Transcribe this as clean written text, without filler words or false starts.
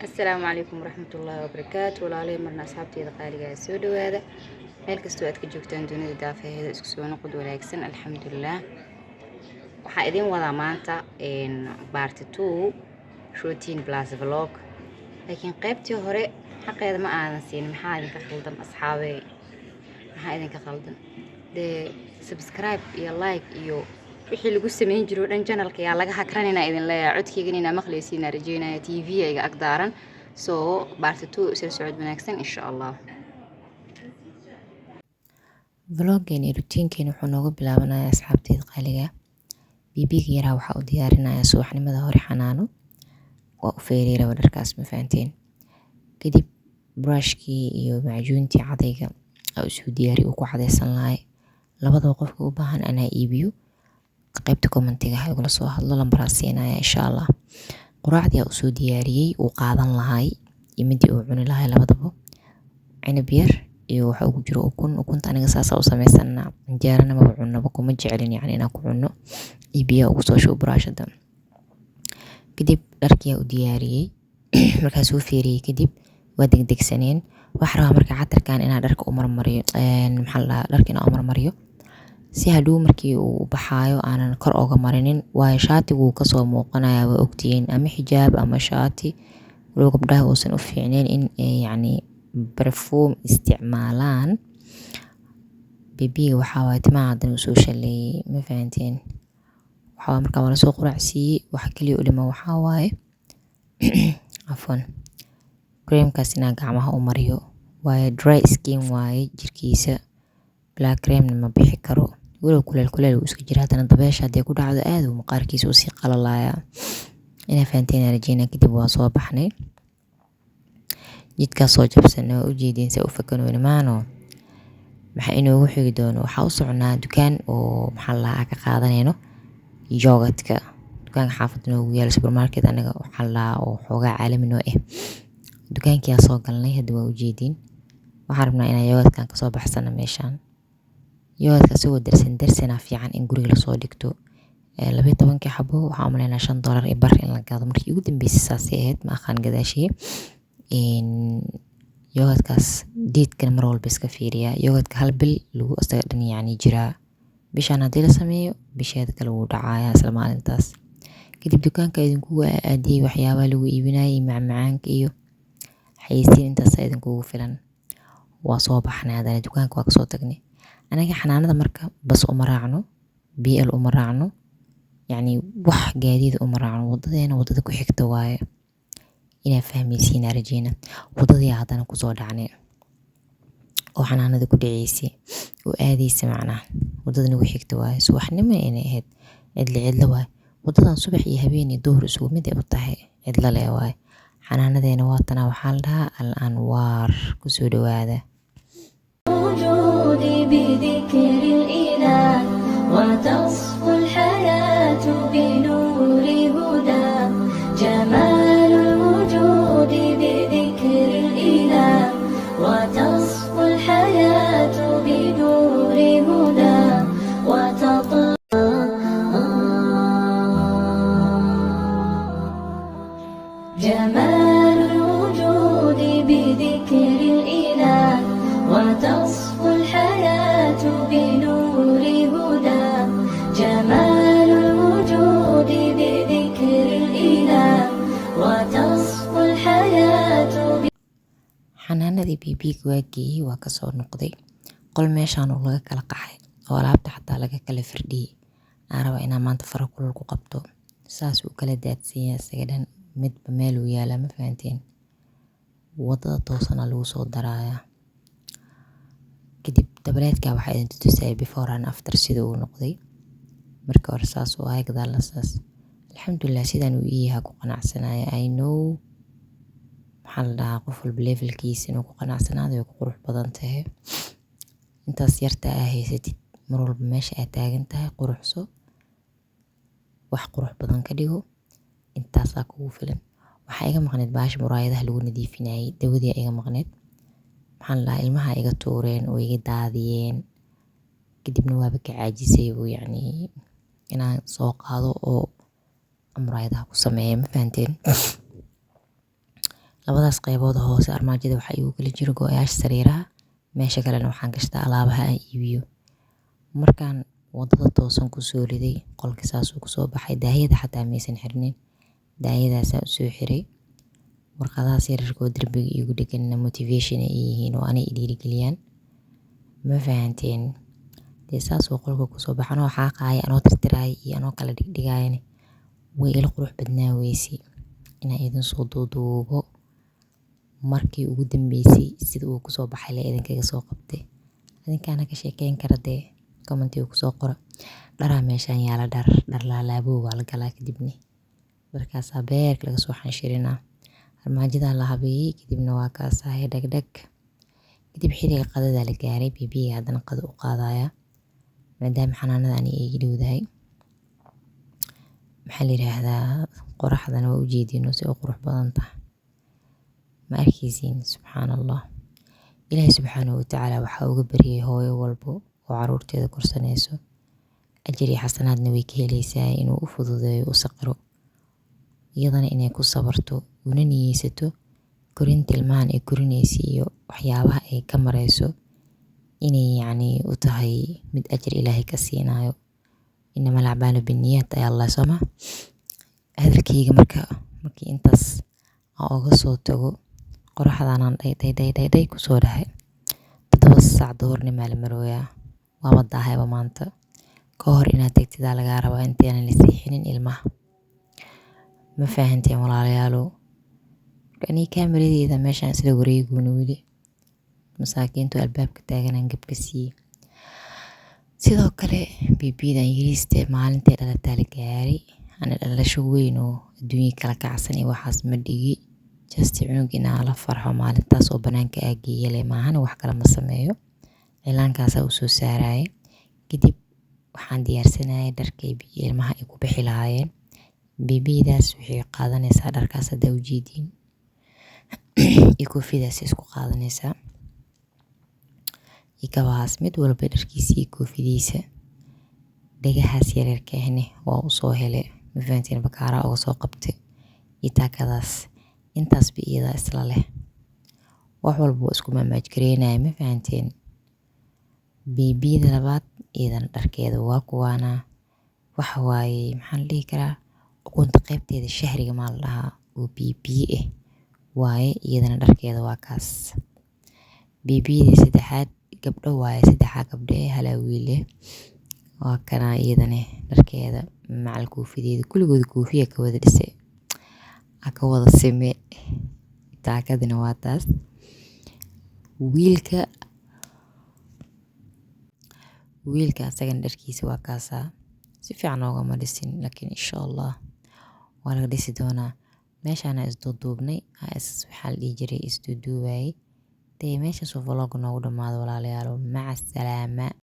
السلام عليكم ورحمة الله وبركاته. walaalay marna asxaabteyda qaaliga ah soo dhawaada meel kastoo aad ka joogtaan dunida daafaheeda isku soo noqod wanaagsan alxamdulilah. waxaa idin wadaa maanta part 2 routine plus vlog, laakiin qaybtii hore xaqeeda ma aadan siin. maxaa idinka khaldan asxaabe? maxaa idinka khaldan? dee subscribe iyo like iyo wixii lagu sameyn jiro dhan channelka yaa laga hakranina idin leeyahay. codkeyga inaa maqleysiina rajeynaya tv-ga ag daaran. soo part 2 isla socod wanaagsan insha allah. vloggeeni rutiinkeeni wuxuu nooga bilaabanayaa asxaabteeda qaaliga. bibiga yaraa waxaa u diyaarinayaa subaxnimada hore xanaano waa u feeray raba dharkaas ma fahanteen. kadib brushkii iyo macjuuntii cadayga aa usoo diyaari uu ku cadaysan lahay. labadaba qofka u baahan anaa iibiyo qaybta commentiga ha igula soo hadlo lambaraa siinaya insha allah. quraacdii aa usoo diyaariyey uu qaadan lahay iyo midii uu cuni lahay labadaba. cinab yar iyo waxa ugu jiro ukunta aniga saasa u sameysana canjeerana maba cunaba kuma jecelin yani inaan ku cuno. iyo biyaa ugu soo shubo buraashada. kadib dharkii aa u diyaariyey markaas uu feeriyey kadib waa degdegsaneen. waxaa rabaa marka catarkan inaa dharka u marmariyo dharka inaa u marmariyo si hadhow markii uu baxaayo aanan kor oga marinin, waayo shaatigu wuu kasoo muuqanaya waa ogtihiin, ama xijaab ama shaati. walow gabdhaha uusan u fiicneen in yani perfume isticmaalaan. bibiga waxaa waaye timaha haddana usoo shaleeyey ma fahanteen. waxaa markaa waa lasoo quraacsiiyey. waxa kaliya u dhima waxaa waaye afwan creamkaas inaa gacmaha u mariyo, waayo dry skin waaye jirkiisa. black creamna ma bixi karo, walow kuleel uu iska jira haddana dabeesha haddii ku dhacdo aad uu maqaarkiisa usii qalalaya. inaa fahanteen rajeyna. kadib waa soo baxnay jidkaas soo jabsana waa ujeediin saa u fakanooni maano. maxaa inoogu xigi doono waxaa u soconaa dukaan oo ka qaadanayno yogurtka. dukaanka xaafadda noogu yaala supermarket anaga oo xoogaa caalami noo ah. dukaankiyaa soo galnay hadda waa ujeediin. waxaan rabnaa inaan yogurtkan kasoo baxsana meeshaan. yogurtka isagoo darsanaa fiican in guriga lasoo dhigto. 12 xabo waxaa u malaynaa $5 iyo bar in la gado. markii ugu dambeysay saasay ahayd ma aqaan gadaashii. yogurtkaas deedkan mar walba iska fiiriyaa. yogurtka hal bil lagu asaga dhan yani jiraa. bishaan haddii la sameeyo bisheeda kale wuu dhacayaa isla maalintaas. kadib dukaanka idinkugu aadiyey waxyaabaha lagu iibinayay macmacaanka iyo xayeysiin intaas idinkugu filan. waa soo baxnay haddana dukaanka waa kasoo tagnay. anaga xanaanada marka bas uma raacno, BL uma raacno, yani wax gaadiid uma raacno. wadadeena wadada ku xigta waaye. inaa fahmaysiin rajeyna. wadadii haddana kusoo dhacnay oo xanaanada ku dhaceysay oo aadaysa macnaha wadada nagu xigta waaye. subaxnimo inay ahayd cidla waaye. wadadan subax iyo habeen iyo duhur isugu mid ay u tahay cidla leh waaye. xanaanadeena waatana waxaa la dhahaa Al Anwaar. kusoo dhawaada. وجودي بذكر الإله وتصفو الحياة بنور هدى. جمال الوجود بذكر الإله وتصفو الحياة بنور هدى جمال الوجود بذكر الإله وتصفو الحياة بنور هدى. جمال الوجود بذكر الإله وتصفو الحياة xanaanadii bibiga waa geeyey waa kasoo noqday. qol meeshaan oo laga kala qaxay oo alaabta xataa laga kala firdhiyey. aan rabaa inaan maanta fara kulul ku qabto. saas uu kala daadsan yahay isaga dhan midba meel uu yaala ma fahanteen. wadada toosana lagu soo daraaya. kadib tableedka waxaa idin tusayay before and after sida uu noqday. marka hore saas oo ay gadaal saas. alxamdulillah sidaan uu iyaha ku qanacsanaya. I know maxaa la dhahaa qof walba levelkiisa inuu ku qanacsanaado way ku qurux badan tahay. intaas yarta aa haysatid mar walba meesha aad taagan tahay quruxso. wax qurux badan ka dhigo. intaasaa kugu filan. waxaa iga maqneed baasha muraayadaha lagu nadiifinayay. dawadii iga maqneed. maxaa la dhahaa ilmaha iga tuureen oo iga daadiyeen. kadibna waaba ka caajisay buu yani inaan soo qaado oo muraayadaha ku sameeyo, ma fahanteen? Labadaas qaybood hoose armaajada waxaa igu kala jiro go-yaasha sariiraha, meesha kalena waxaan gashtaa alaabaha aan iibiyo. Markaan wadada toosan kusoo riday qolka saasuu kusoo baxay, daahiyada xataa maysan xirnin, daahiyadaasaan usoo xiray. Warqadahaas yaryarka oo derbiga iigu dheganna motivation ay yihiin oo anay i dhiirigeliyaan, ma fahanteen? Dee saasuu qolka kusoo baxa, anoo xaaqaaya, anoo tirtiraaya iyo anoo kala dhigdhigaayana way ila qurux badnaa weysay inaan idin soo duuduubo. Markii ugu dambeysay sida uu kusoo baxay lee idinkaga soo qabtay, idinkaana ka sheekeyn kara dee commentiga kusoo qora. Dharaa meeshaan yaala, dhar laalaaboo waa la galaa, kadibna dharkaasaa beerka laga soo xanshirinaa. Armaajadaa la habeeyey, kadibna waa kaasaaya dhagdhag. Kadib xilliga qadada la gaaray, bibiga haddana qado u qaadaya maadaama xanaanada ani ay ii dhowdahay. Maxaa la yiraahdaa, qoraxdana waa ujeediino si u qurux badan tahay, ma arkaysiin? Subxaanallah. Ilaahay subxaanahu watacaala waxaa uga baryay hooyo walbo oo caruurteeda korsanayso, ajir iyo xasanaadna way ka helaysaa, inuu u fududeeyo, u saqiro, iyadana inay ku sabarto, una niyeysato korinta ilmahan ay korinaysa iyo waxyaabaha ay ka marayso inay u tahay mid ajir Ilaahay ka siinayo. Innamal a'maalu binniyaat ayaa Allah soo ma. Hadalkayga markii intaas aan uga soo tago, qoraxdaanaan day kusoo dhahay 7 saac duhurnimo la marooyaa, waaba daahayba maanta. Ka hor inaad tagtidaa lagaa rabaa intaanan la siixinin ilmaha, ma fahanteen walaalayaalow? Anii kaamiradeeda meeshaan isla wareeguuna weli, masaakiintu albaabka taaganaan gabka siiyey. Sidoo kale bibidan yariiste maalintay dhalataa la gaaray, ana dhalasho weyn oo adduunyo kala kacsan iyo waxaas ma dhigi, just cunug inaan la farxo maalintaas oo banaanka aageeya leh maahan, wax kale ma sameeyo. Cilaankaasaa u soo saaraya, kadib waxaan diyaarsanayay dharkay ilmaha ay ku bixi lahaayeen. Bibidaas waxay qaadanaysaa dharkaas hadda ujeediin, iyo koofidaas isku qaadanaysaa, iyo kabahaas mid walba dharkiisa iyo koofidiisa. Dhagahaas yaryarka ahne waa u soo helay, ma fahanteen? Bakaaraa uga soo qabtay, iyo taakadaas intaasba iyada isla leh, wax walba waa isku maamaajgareynaya, ma fahanteen? Bibida labaad iyadana dharkeeda waa kuwaana, waxa waaye maxaan dhihi karaa, ukunta qaybteeda shahriga maa la dhahaa oo bibiye waaye, iyadana dharkeeda waa kaas. Bibiyadii saddexaad gabdho waaye, 3 gabdho halaa wiil waa kana, iyadana dharkeeda macal koofideeda kulligood koofiya ka wada dhisay, ka wada sime. Taakadina waa taas. wiilka asagana dharkiisa waa kaasaa, si fiican oogama dhisin, laakiin insha Allah waa laga dhisi doonaa. Meeshaana isduuduubnay, waxaa la dhihi jiray isduuduubayay. Dee meeshaasoo vlog noogu dhamaado walaalayaal, maca salaama.